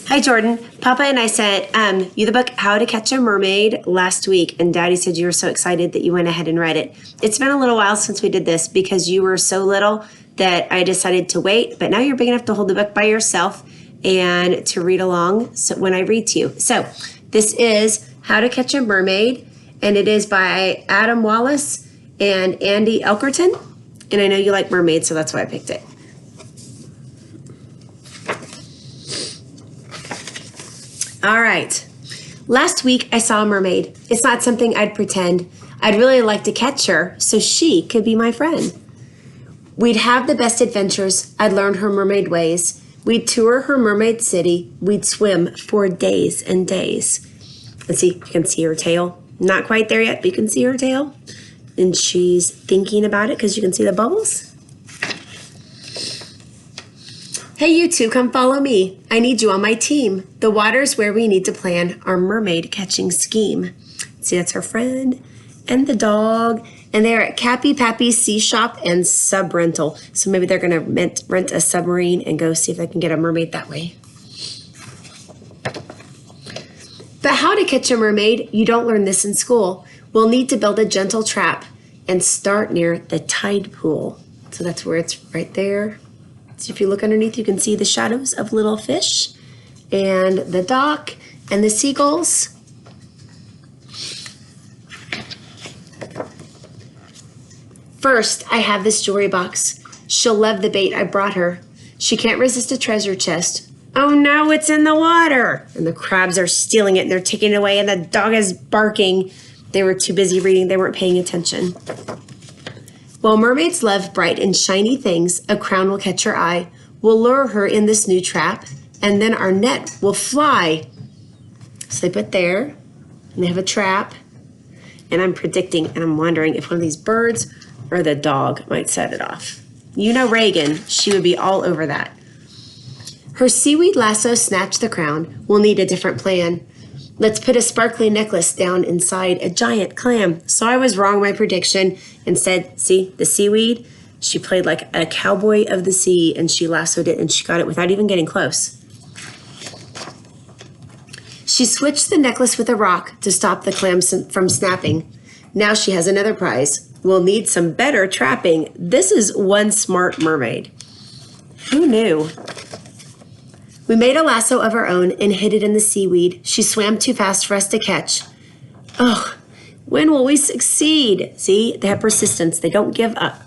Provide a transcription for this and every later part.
Hi, Jordan. Papa and I sent you the book How to Catch a Mermaid last week, and Daddy said you were so excited that you went ahead and read it. It's been a little while since we did this because you were so little that I decided to wait, but now you're big enough to hold the book by yourself and to read along when I read to you. So this is How to Catch a Mermaid, and it is by Adam Wallace and Andy Elkerton, and I know you like mermaids, so that's why I picked it. All right. Last week, I saw a mermaid. It's not something I'd pretend. I'd really like to catch her so she could be my friend. We'd have the best adventures. I'd learn her mermaid ways. We'd tour her mermaid city. We'd swim for days and days. Let's see, you can see her tail. Not quite there yet, but you can see her tail. And she's thinking about it because you can see the bubbles. Hey, you two, come follow me. I need you on my team. The water's where we need to plan our mermaid catching scheme. See, that's her friend and the dog. And they're at Cappy Pappy's Sea Shop and Sub Rental. So maybe they're going to rent a submarine and go see if they can get a mermaid that way. But how to catch a mermaid, you don't learn this in school. We'll need to build a gentle trap and start near the tide pool. So that's where it's right there. So if you look underneath, you can see the shadows of little fish and the dock and the seagulls. First, I have this jewelry box. She'll love the bait I brought her. She can't resist a treasure chest. Oh no, it's in the water. And the crabs are stealing it and they're taking it away and the dog is barking. They were too busy reading, they weren't paying attention. While mermaids love bright and shiny things, a crown will catch her eye. We'll lure her in this new trap, and then our net will fly. So they put there, and they have a trap, and I'm predicting, and I'm wondering if one of these birds or the dog might set it off. You know Reagan, she would be all over that. Her seaweed lasso snatched the crown. We'll need a different plan. Let's put a sparkly necklace down inside a giant clam. So I was wrong in my prediction and said, see, the seaweed, she played like a cowboy of the sea and she lassoed it and she got it without even getting close. She switched the necklace with a rock to stop the clam from snapping. Now she has another prize. We'll need some better trapping. This is one smart mermaid. Who knew? We made a lasso of our own and hid it in the seaweed. She swam too fast for us to catch. Oh, when will we succeed? See, they have persistence. They don't give up.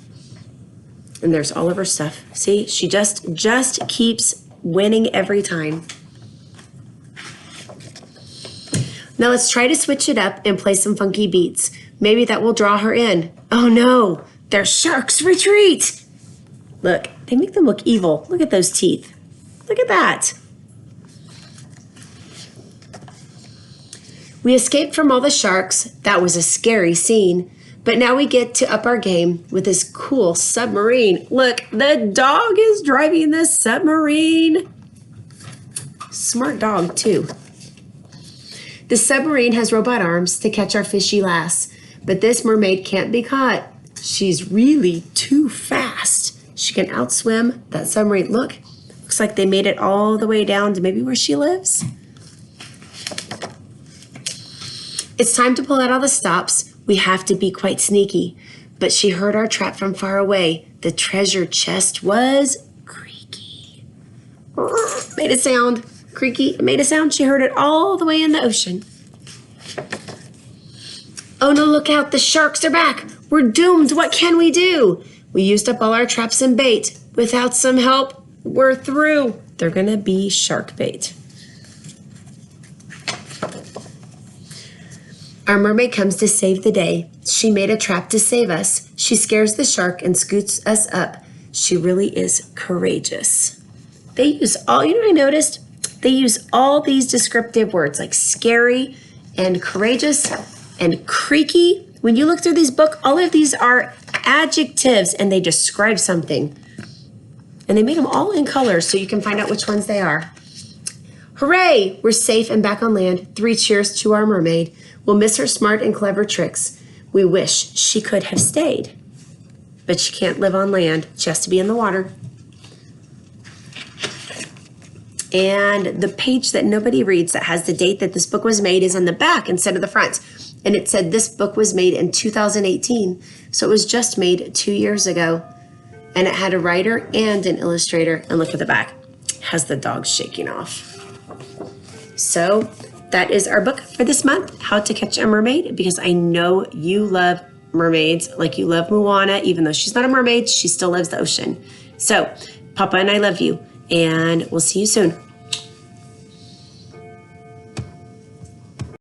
And there's all of her stuff. See, she just keeps winning every time. Now let's try to switch it up and play some funky beats. Maybe that will draw her in. Oh no, they're sharks. Retreat! Look, they make them look evil. Look at those teeth. Look at that. We escaped from all the sharks. That was a scary scene. But now we get to up our game with this cool submarine. Look, the dog is driving the submarine. Smart dog, too. The submarine has robot arms to catch our fishy lass. But this mermaid can't be caught. She's really too fast. She can outswim that submarine. Look. Looks like they made it all the way down to maybe where she lives. It's time to pull out all the stops. We have to be quite sneaky. But she heard our trap from far away. The treasure chest was creaky. Made a sound. Creaky. It made a sound. She heard it all the way in the ocean. Oh no, look out. The sharks are back. We're doomed. What can we do? We used up all our traps and bait. Without some help, we're through. They're gonna be shark bait. Our mermaid comes to save the day. She made a trap to save us. She scares the shark and scoots us up. She really is courageous. They use all, you know what I noticed? They use all these descriptive words like scary and courageous and creaky. When you look through these books, all of these are adjectives and they describe something. And they made them all in colors so you can find out which ones they are. Hooray! We're safe and back on land. 3 cheers to our mermaid. We'll miss her smart and clever tricks. We wish she could have stayed. But she can't live on land. She has to be in the water. And the page that nobody reads that has the date that this book was made is on the back instead of the front. And it said this book was made in 2018. So it was just made 2 years ago. And it had a writer and an illustrator. And look at the back. It has the dog shaking off. So that is our book for this month, How to Catch a Mermaid, because I know you love mermaids like you love Moana. Even though she's not a mermaid, she still loves the ocean. So Papa and I love you, and we'll see you soon.